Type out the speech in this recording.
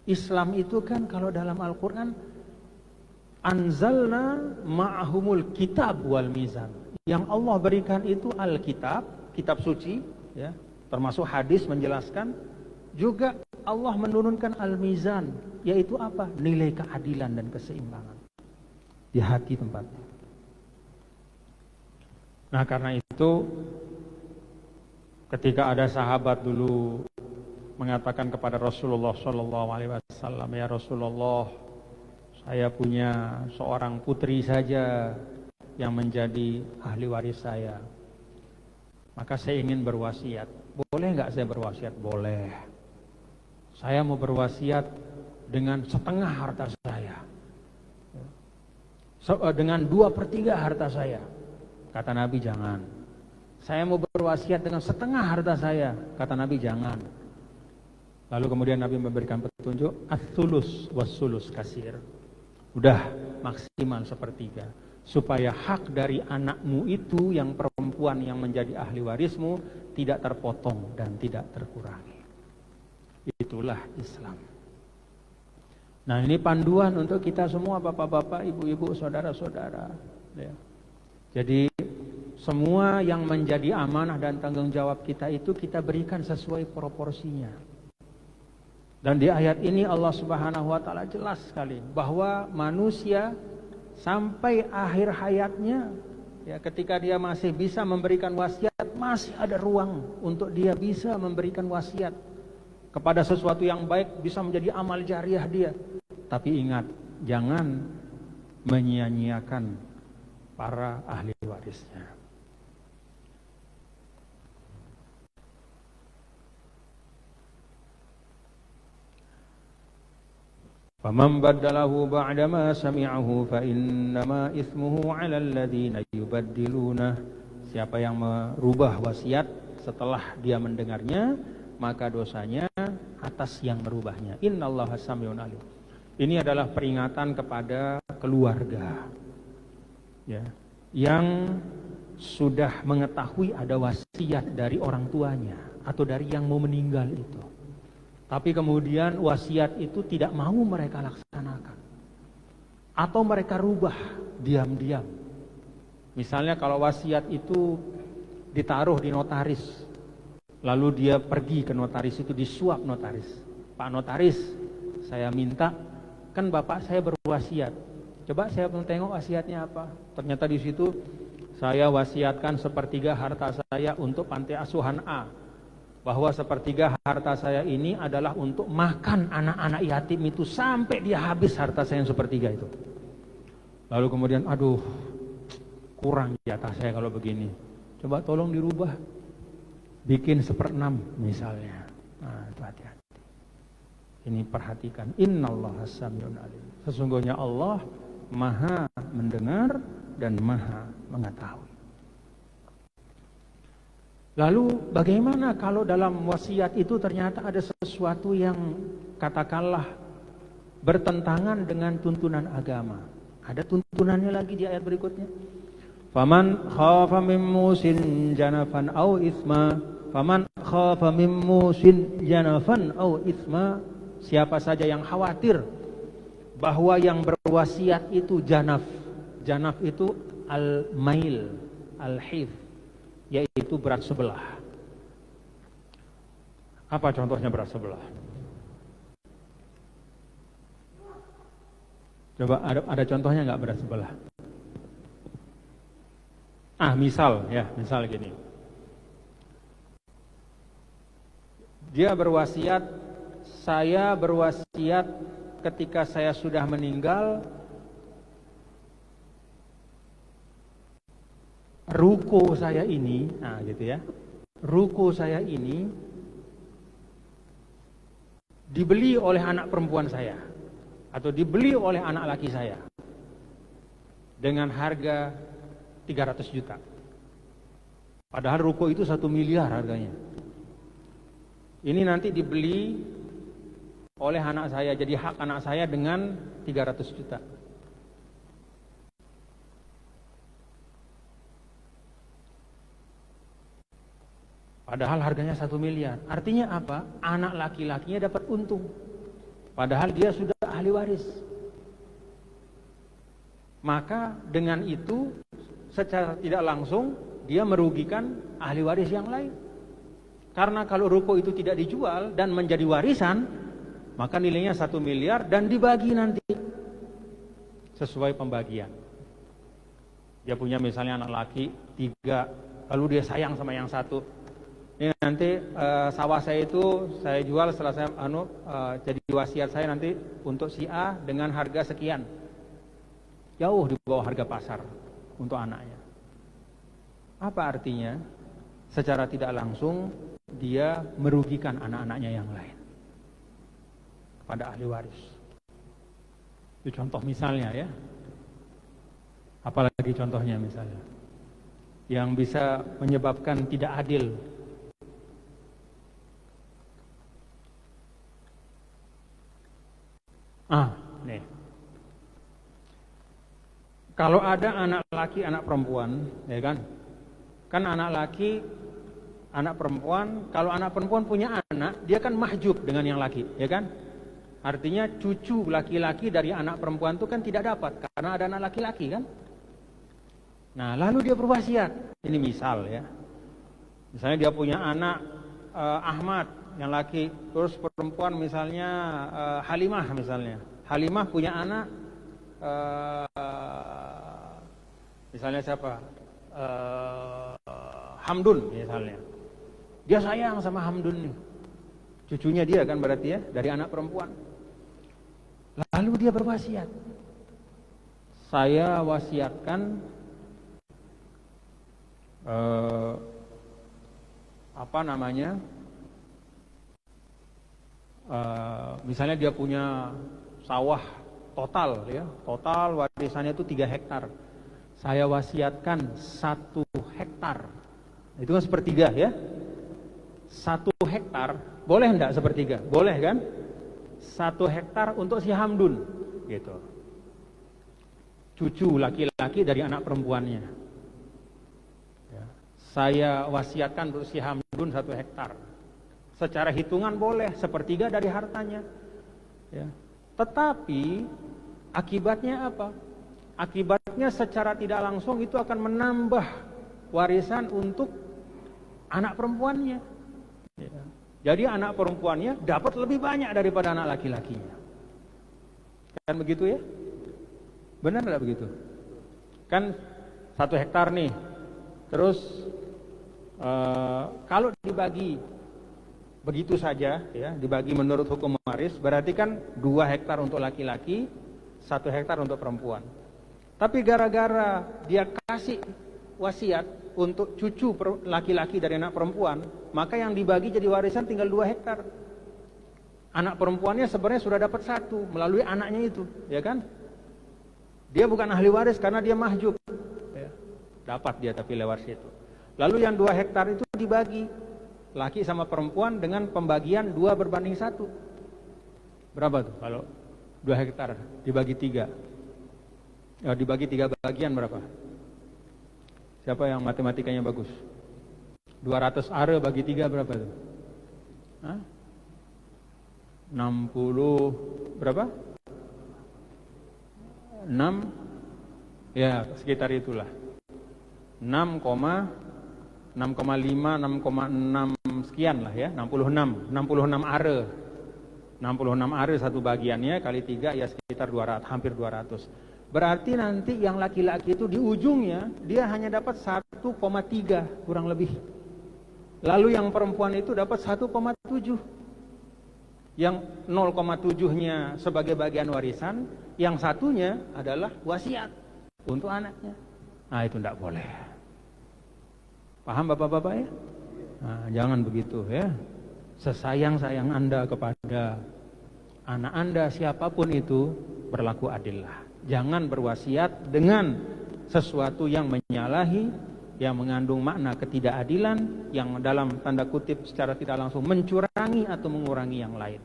Islam itu kan kalau dalam Al-Quran, anzalna ma'ahumul kitab wal mizan. Yang Allah berikan itu Alkitab, kitab suci, ya, termasuk hadis menjelaskan. Juga Allah menurunkan al-mizan, yaitu apa? Nilai keadilan dan keseimbangan di hati tempatnya. Nah, karena itu ketika ada sahabat dulu mengatakan kepada Rasulullah SAW, ya Rasulullah, saya punya seorang putri saja yang menjadi ahli waris saya. Maka saya ingin berwasiat. Boleh nggak saya berwasiat? Boleh. Saya mau berwasiat dengan setengah harta saya, dengan 2/3 harta saya. Kata Nabi, jangan. Saya mau berwasiat dengan setengah harta saya. Kata Nabi, jangan. Lalu kemudian Nabi memberikan petunjuk, ats-tsulus was-sulus kasir. Udah maksimal 1/3. Supaya hak dari anakmu itu yang perempuan yang menjadi ahli warismu tidak terpotong dan tidak terkurangi. Itulah Islam. Nah, ini panduan untuk kita semua, bapak-bapak, ibu-ibu, saudara-saudara, ya. Jadi semua yang menjadi amanah dan tanggung jawab kita itu kita berikan sesuai proporsinya. Dan di ayat ini Allah Subhanahu wa taala jelas sekali bahwa manusia sampai akhir hayatnya, ya, ketika dia masih bisa memberikan wasiat, masih ada ruang untuk dia bisa memberikan wasiat kepada sesuatu yang baik, bisa menjadi amal jariah dia. Tapi ingat, jangan menyia-nyiakan para ahli warisnya. Faman baddalahu ba'da ma sami'ahu fa innama itsmuhu 'alal ladzina yubaddiluna. Siapa yang merubah wasiat setelah dia mendengarnya, maka dosanya atas yang merubahnya. Innallaha sami'un 'alim. Ini adalah peringatan kepada keluarga, ya, yang sudah mengetahui ada wasiat dari orang tuanya atau dari yang mau meninggal itu. Tapi kemudian wasiat itu tidak mau mereka laksanakan, atau mereka rubah diam-diam. Misalnya kalau wasiat itu ditaruh di notaris, lalu dia pergi ke notaris itu, disuap notaris. Pak notaris, saya minta, kan bapak saya berwasiat. Coba saya mau tengok wasiatnya apa. Ternyata di situ saya wasiatkan 1/3 harta saya untuk panti asuhan A. Bahwa 1/3 harta saya ini adalah untuk makan anak-anak yatim itu sampai dia habis harta saya yang 1/3 itu. Lalu kemudian, aduh, kurang jatah saya kalau begini. Coba tolong dirubah, bikin 1/6 misalnya. Nah, hati-hati. Ini perhatikan, innallaha sami'un 'alim. Sesungguhnya Allah Maha mendengar dan Maha mengetahui. Lalu bagaimana kalau dalam wasiat itu ternyata ada sesuatu yang katakanlah bertentangan dengan tuntunan agama? Ada tuntunannya lagi di ayat berikutnya. Faman khafa min musin janafan au itsma, faman khafa min musin janafan au itsma. Siapa saja yang khawatir bahwa yang berwasiat itu janaf. Janaf itu al-mail, al-hif, yaitu berat sebelah. Apa contohnya berat sebelah? Coba ada contohnya nggak berat sebelah? Misal gini. Dia berwasiat, saya berwasiat ketika saya sudah meninggal, ruko saya ini, nah gitu ya, ruko saya ini dibeli oleh anak perempuan saya atau dibeli oleh anak laki saya dengan harga 300 juta. Padahal ruko itu 1 miliar harganya. Ini nanti dibeli oleh anak saya, jadi hak anak saya dengan 300 juta. Padahal harganya 1 miliar. Artinya apa? Anak laki-lakinya dapat untung. Padahal dia sudah ahli waris. Maka dengan itu secara tidak langsung dia merugikan ahli waris yang lain. Karena kalau ruko itu tidak dijual dan menjadi warisan, maka nilainya 1 miliar dan dibagi nanti sesuai pembagian. Dia punya misalnya anak laki 3, lalu dia sayang sama yang 1. Ini nanti sawah saya itu saya jual setelah saya jadi wasiat saya nanti untuk si A dengan harga sekian. Jauh di bawah harga pasar untuk anaknya. Apa artinya? Secara tidak langsung dia merugikan anak-anaknya yang lain kepada ahli waris. Itu contoh misalnya ya. Apalagi contohnya misalnya yang bisa menyebabkan tidak adil. Nih. Kalau ada anak laki, anak perempuan, ya kan? Kan anak laki, anak perempuan, kalau anak perempuan punya anak, dia kan mahjub dengan yang laki, ya kan? Artinya cucu laki-laki dari anak perempuan itu kan tidak dapat, karena ada anak laki-laki kan? Nah, lalu dia berwasiat. Ini misal ya. Misalnya dia punya anak Ahmad, yang laki, terus perempuan misalnya Halimah misalnya. Halimah punya anak misalnya siapa? Hamdun misalnya. Dia sayang sama Hamdun nih. Cucunya dia kan berarti ya, dari anak perempuan. Lalu dia berwasiat. Saya wasiatkan misalnya dia punya sawah total ya, total warisannya itu 3 hektar. Saya wasiatkan 1 hektar. Itu kan sepertiga ya. 1 hektar, boleh enggak sepertiga? Boleh kan? 1 hektar untuk si Hamdun gitu. Cucu laki-laki dari anak perempuannya. Ya. Saya wasiatkan untuk si Hamdun 1 hektar. Secara hitungan boleh, sepertiga dari hartanya. Ya. Tetapi akibatnya apa? Akibatnya secara tidak langsung itu akan menambah warisan untuk anak perempuannya. Ya. Jadi anak perempuannya dapat lebih banyak daripada anak laki-lakinya. Kan begitu ya? Benar tidak begitu? Kan 1 hektar nih. Terus kalau dibagi begitu saja ya, dibagi menurut hukum waris, berarti kan 2 hektar untuk laki-laki, 1 hektar untuk perempuan. Tapi gara-gara dia kasih wasiat untuk cucu laki-laki dari anak perempuan, maka yang dibagi jadi warisan tinggal 2 hektar. Anak perempuannya sebenarnya sudah dapat 1 melalui anaknya itu, ya kan? Dia bukan ahli waris karena dia mahjub. Ya. Dapat dia tapi lewat situ. Lalu yang 2 hektar itu dibagi laki sama perempuan dengan pembagian 2/1. Berapa tuh kalau 2 hektar dibagi 3? Dibagi 3 bagian berapa? Siapa yang matematikanya bagus? 200 are bagi 3 berapa tuh? 60 berapa? 6 ya sekitar itulah. 6,5 6,6 sekian lah ya, 66 are. 66 are satu bagiannya kali 3 ya sekitar 200, hampir 200. Berarti nanti yang laki-laki itu di ujungnya dia hanya dapat 1,3 kurang lebih. Lalu yang perempuan itu dapat 1,7. Yang 0,7-nya sebagai bagian warisan, yang satunya adalah wasiat untuk anaknya. Nah, itu tidak boleh. Paham Bapak-bapak ya? Nah, jangan begitu ya. Sesayang-sayang Anda kepada anak Anda siapapun itu, berlaku adillah. Jangan berwasiat dengan sesuatu yang menyalahi, yang mengandung makna ketidakadilan, yang dalam tanda kutip secara tidak langsung mencurangi atau mengurangi yang lain.